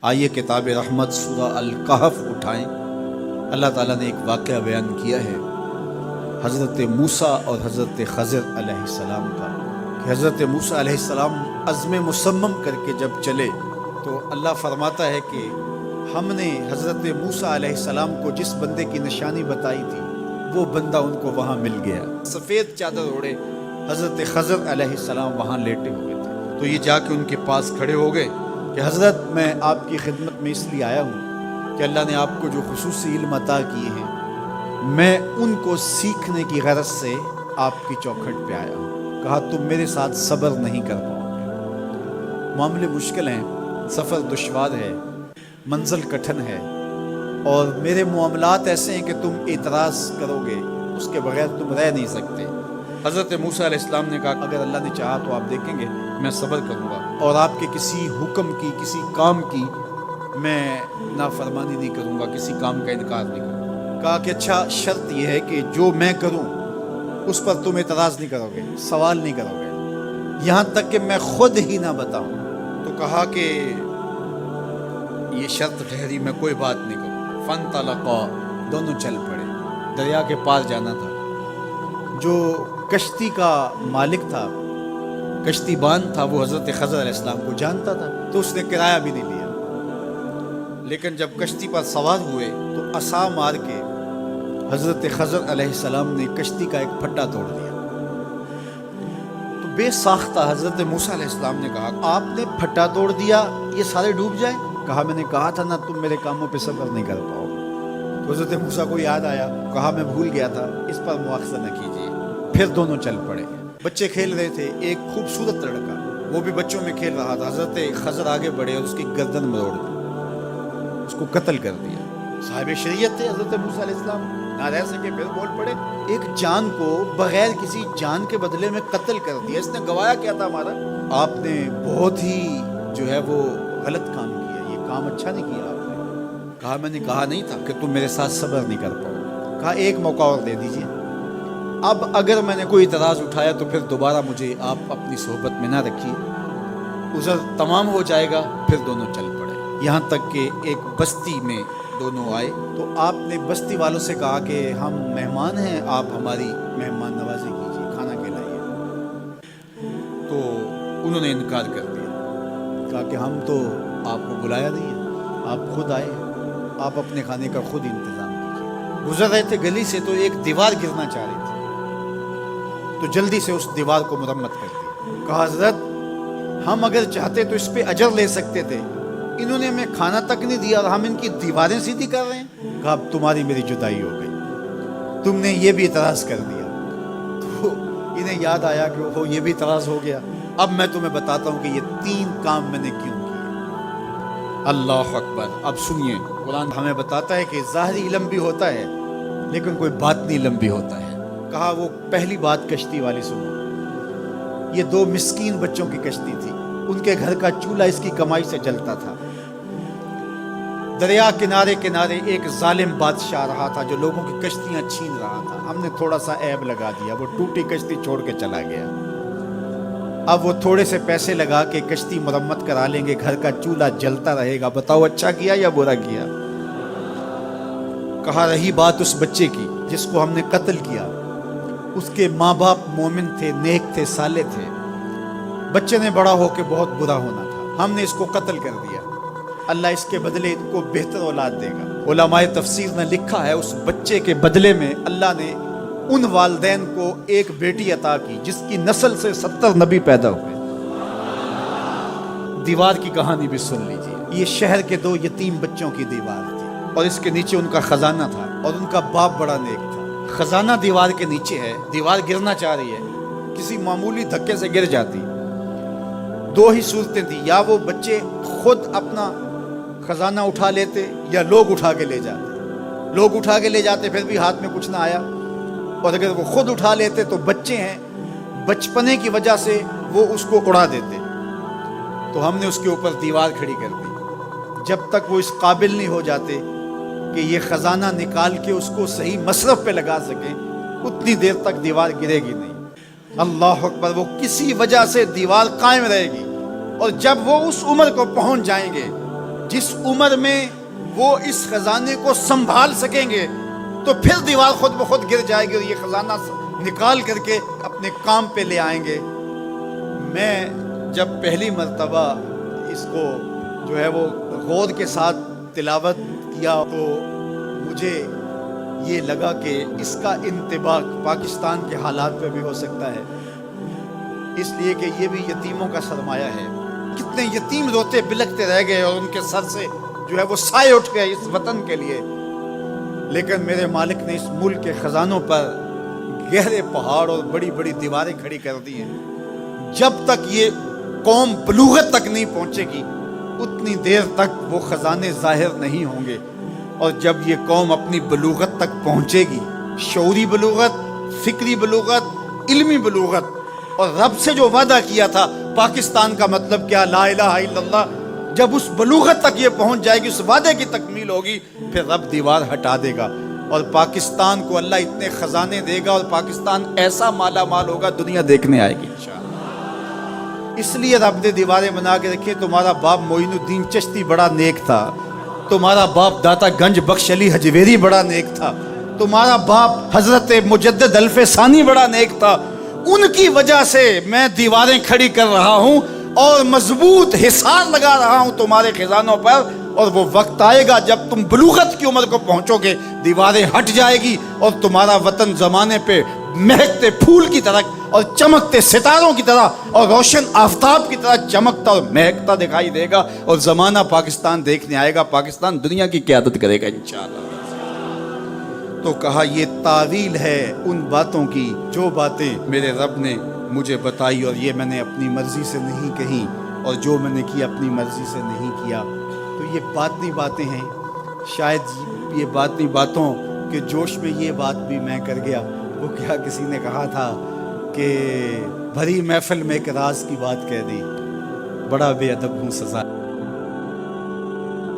آئیے کتاب رحمت سورہ الکہف اٹھائیں۔ اللہ تعالیٰ نے ایک واقعہ بیان کیا ہے حضرت موسیٰ اور حضرت خضر علیہ السلام کا، کہ حضرت موسیٰ علیہ السلام عزم مصمم کر کے جب چلے تو اللہ فرماتا ہے کہ ہم نے حضرت موسیٰ علیہ السلام کو جس بندے کی نشانی بتائی تھی وہ بندہ ان کو وہاں مل گیا۔ سفید چادر اوڑھے حضرت خضر علیہ السلام وہاں لیٹے ہوئے تھے، تو یہ جا کے ان کے پاس کھڑے ہو گئے کہ حضرت میں آپ کی خدمت میں اس لیے آیا ہوں کہ اللہ نے آپ کو جو خصوصی علم عطا کیے ہیں میں ان کو سیکھنے کی غرض سے آپ کی چوکھٹ پہ آیا ہوں۔ کہا تم میرے ساتھ صبر نہیں کر پاؤ گے، معاملے مشکل ہیں، سفر دشوار ہے، منزل کٹھن ہے، اور میرے معاملات ایسے ہیں کہ تم اعتراض کرو گے اس کے بغیر تم رہ نہیں سکتے۔ حضرت موسیٰ علیہ السلام نے کہا اگر اللہ نے چاہا تو آپ دیکھیں گے میں صبر کروں گا اور آپ کے کسی حکم کی کسی کام کی میں نافرمانی نہیں کروں گا، کسی کام کا انکار نہیں کروں گا۔ کہا کہ اچھا شرط یہ ہے کہ جو میں کروں اس پر تم اعتراض نہیں کرو گے، سوال نہیں کرو گے، یہاں تک کہ میں خود ہی نہ بتاؤں۔ تو کہا کہ یہ شرط ٹھہری، میں کوئی بات نہیں کروں۔ فانطلقا، دونوں چل پڑے، دریا کے پار جانا تھا۔ جو کشتی کا مالک تھا، کشتی بان تھا، وہ حضرت خضر علیہ السلام کو جانتا تھا، تو اس نے کرایہ بھی نہیں لیا، لیکن جب کشتی پر سوار ہوئے تو عصا مار کے حضرت خضر علیہ السلام نے کشتی کا ایک پھٹا توڑ دیا۔ تو بے ساختہ حضرت موسیٰ علیہ السلام نے کہا آپ نے پھٹا توڑ دیا، یہ سارے ڈوب جائیں؟ کہا میں نے کہا تھا نا تم میرے کاموں پہ صبر نہیں کر پاؤ گے۔ تو حضرت موسیٰ کو یاد آیا، کہا میں بھول گیا تھا، اس پر مواخذہ نہ کیجیے۔ پھر دونوں چل پڑے۔ بچے کھیل رہے تھے، ایک خوبصورت لڑکا وہ بھی بچوں میں کھیل رہا تھا، حضرت خضر آگے بڑھے اور اس کی گردن مروڑ دی، اس کو قتل کر دیا۔ صاحب شریعت تھے حضرت موسیٰ علیہ السلام، نہ رہ سکے، پھر بول پڑے ایک جان کو بغیر کسی جان کے بدلے میں قتل کر دیا، اس نے گوایا کیا تھا ہمارا؟ آپ نے بہت ہی جو ہے وہ غلط کام کیا، یہ کام اچھا نہیں کیا آپ نے۔ کہا میں نے کہا نہیں تھا کہ تم میرے ساتھ صبر نہیں کر پاؤ۔ کہا ایک موقع اور دے دیجیے، اب اگر میں نے کوئی اعتراض اٹھایا تو پھر دوبارہ مجھے آپ اپنی صحبت میں نہ رکھیے، عذر تمام ہو جائے گا۔ پھر دونوں چل پڑے، یہاں تک کہ ایک بستی میں دونوں آئے تو آپ نے بستی والوں سے کہا کہ ہم مہمان ہیں، آپ ہماری مہمان نوازی کیجیے، کھانا کھلائیے۔ تو انہوں نے انکار کر دیا، کہا کہ ہم تو آپ کو بلایا نہیں ہے، آپ خود آئے، آپ اپنے کھانے کا خود انتظام کیجیے۔ گزر رہے تھے گلی سے تو ایک دیوار گرنا چاہ رہی تھی، تو جلدی سے اس دیوار کو مرمت کر دی۔ کہا حضرت ہم اگر چاہتے تو اس پہ اجر لے سکتے تھے، انہوں نے ہمیں کھانا تک نہیں دیا اور ہم ان کی دیواریں سیدھی کر رہے ہیں۔ کہا اب تمہاری میری جدائی ہو گئی، تم نے یہ بھی اعتراض کر دیا۔ تو انہیں یاد آیا کہ وہ یہ بھی اعتراض ہو گیا۔ اب میں تمہیں بتاتا ہوں کہ یہ 3 کام میں نے کیوں کیے۔ اللہ اکبر۔ اب سنیے، قرآن ہمیں بتاتا ہے کہ ظاہری علم بھی ہوتا ہے لیکن کوئی باطنی علم بھی ہوتا ہے۔ کہا وہ پہلی بات کشتی والی سنو، یہ 2 مسکین بچوں کی کشتی تھی، ان کے گھر کا چولہا اس کی کمائی سے جلتا تھا۔ دریا کنارے کنارے ایک ظالم بادشاہ رہا تھا جو لوگوں کی کشتیاں چھین رہا تھا، ہم نے تھوڑا سا عیب لگا دیا، وہ ٹوٹی کشتی چھوڑ کے چلا گیا۔ اب وہ تھوڑے سے پیسے لگا کے کشتی مرمت کرا لیں گے، گھر کا چولہا جلتا رہے گا، بتاؤ اچھا کیا یا برا کیا؟ کہا رہی بات اس بچے کی جس کو ہم نے قتل کیا، اس کے ماں باپ مومن تھے، نیک تھے، صالح تھے، بچے نے بڑا ہو کے بہت برا ہونا تھا، ہم نے اس کو قتل کر دیا، اللہ اس کے بدلے ان کو بہتر اولاد دے گا۔ علماء تفسیر نے لکھا ہے اس بچے کے بدلے میں اللہ نے ان والدین کو ایک بیٹی عطا کی جس کی نسل سے 70 نبی پیدا ہوئے۔ دیوار کی کہانی بھی سن لیجیے، یہ شہر کے 2 یتیم بچوں کی دیوار تھی اور اس کے نیچے ان کا خزانہ تھا اور ان کا باپ بڑا نیک تھا۔ خزانہ دیوار کے نیچے ہے، دیوار گرنا چاہ رہی ہے، کسی معمولی دھکے سے گر جاتی۔ 2 ہی صورتیں تھیں، یا وہ بچے خود اپنا خزانہ اٹھا لیتے یا لوگ اٹھا کے لے جاتے۔ لوگ اٹھا کے لے جاتے پھر بھی ہاتھ میں کچھ نہ آیا، اور اگر وہ خود اٹھا لیتے تو بچے ہیں، بچپنے کی وجہ سے وہ اس کو اڑا دیتے۔ تو ہم نے اس کے اوپر دیوار کھڑی کر دی، جب تک وہ اس قابل نہیں ہو جاتے کہ یہ خزانہ نکال کے اس کو صحیح مصرف پہ لگا سکیں، اتنی دیر تک دیوار گرے گی نہیں۔ اللہ اکبر۔ وہ کسی وجہ سے دیوار قائم رہے گی، اور جب وہ اس عمر کو پہنچ جائیں گے جس عمر میں وہ اس خزانے کو سنبھال سکیں گے تو پھر دیوار خود بخود گر جائے گی اور یہ خزانہ نکال کر کے اپنے کام پہ لے آئیں گے۔ میں جب پہلی مرتبہ اس کو جو ہے وہ غور کے ساتھ تلاوت کیا تو مجھے یہ لگا کہ اس کا انطباق پاکستان کے حالات پہ بھی ہو سکتا ہے، اس لیے کہ یہ بھی یتیموں کا سرمایہ ہے۔ کتنے یتیم روتے بلکتے رہ گئے اور ان کے سر سے جو ہے وہ سائے اٹھ گئے اس وطن کے لیے، لیکن میرے مالک نے اس ملک کے خزانوں پر گہرے پہاڑ اور بڑی بڑی دیواریں کھڑی کر دی ہیں۔ جب تک یہ قوم بلوغت تک نہیں پہنچے گی اتنی دیر تک وہ خزانے ظاہر نہیں ہوں گے، اور جب یہ قوم اپنی بلوغت تک پہنچے گی، شعوری بلوغت، فکری بلوغت، علمی بلوغت، اور رب سے جو وعدہ کیا تھا پاکستان کا مطلب کیا، لا الہ الا اللہ، جب اس بلوغت تک یہ پہنچ جائے گی، اس وعدے کی تکمیل ہوگی، پھر رب دیوار ہٹا دے گا اور پاکستان کو اللہ اتنے خزانے دے گا اور پاکستان ایسا مالا مال ہوگا دنیا دیکھنے آئے گی انشاءاللہ۔ اس لیے رب نے دیواریں بنا کے رکھے۔ تمہارا باپ معین الدین چشتی بڑا نیک تھا، تمہارا باپ داتا گنج بخش علی حجویری بڑا نیک تھا، تمہارا باپ حضرت مجدد الف ثانی بڑا نیک تھا، ان کی وجہ سے میں دیواریں کھڑی کر رہا ہوں اور مضبوط حصار لگا رہا ہوں تمہارے خزانوں پر، اور وہ وقت آئے گا جب تم بلوغت کی عمر کو پہنچو گے، دیواریں ہٹ جائے گی اور تمہارا وطن زمانے پہ مہکتے پھول کی طرح اور چمکتے ستاروں کی طرح اور روشن آفتاب کی طرح چمکتا اور مہکتا دکھائی دے گا، اور زمانہ پاکستان دیکھنے آئے گا، پاکستان دنیا کی قیادت کرے گا انشاءاللہ۔ تو کہا یہ تعویل ہے ان باتوں کی جو باتیں میرے رب نے مجھے بتائی، اور یہ میں نے اپنی مرضی سے نہیں کہی، اور جو میں نے کیا اپنی مرضی سے نہیں کیا۔ تو یہ باطنی باتیں ہیں، شاید یہ باطنی باتوں کے جوش میں یہ بات بھی میں کر گیا۔ وہ کیا کسی نے کہا تھا کہ بھری محفل میں ایک راز کی بات کہہ دی، بڑا بے ادب ہوں سزا۔